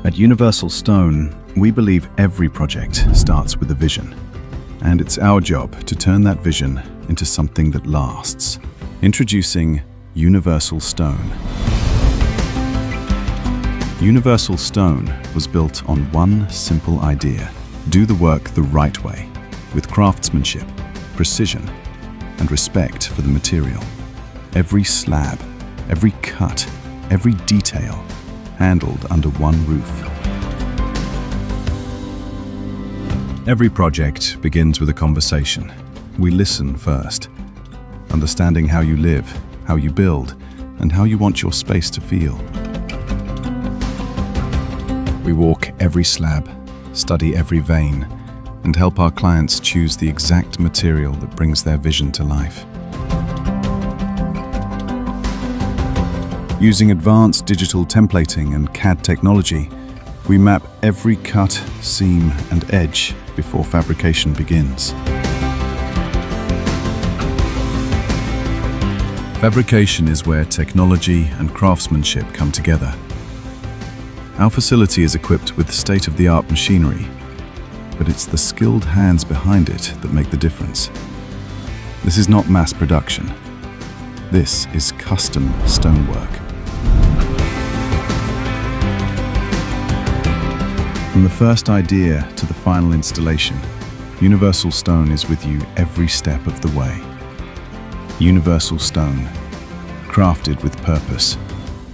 At Universal Stone, we believe every project starts with a vision, and it's our job to turn that vision into something that lasts. Introducing Universal Stone. Universal Stone was built on one simple idea: do the work the right way, with craftsmanship, precision, and respect for the material. Every slab, every cut, every detail, handled under one roof. Every project begins with a conversation. We listen first, understanding how you live, how you build, and how you want your space to feel. We walk every slab, study every vein, and help our clients choose the exact material that brings their vision to life. Using advanced digital templating and CAD technology, we map every cut, seam, and edge before fabrication begins. Fabrication is where technology and craftsmanship come together. Our facility is equipped with state-of-the-art machinery, but it's the skilled hands behind it that make the difference. This is not mass production. This is custom stonework. From the first idea to the final installation, Universal Stone is with you every step of the way. Universal Stone, crafted with purpose,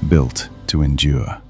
built to endure.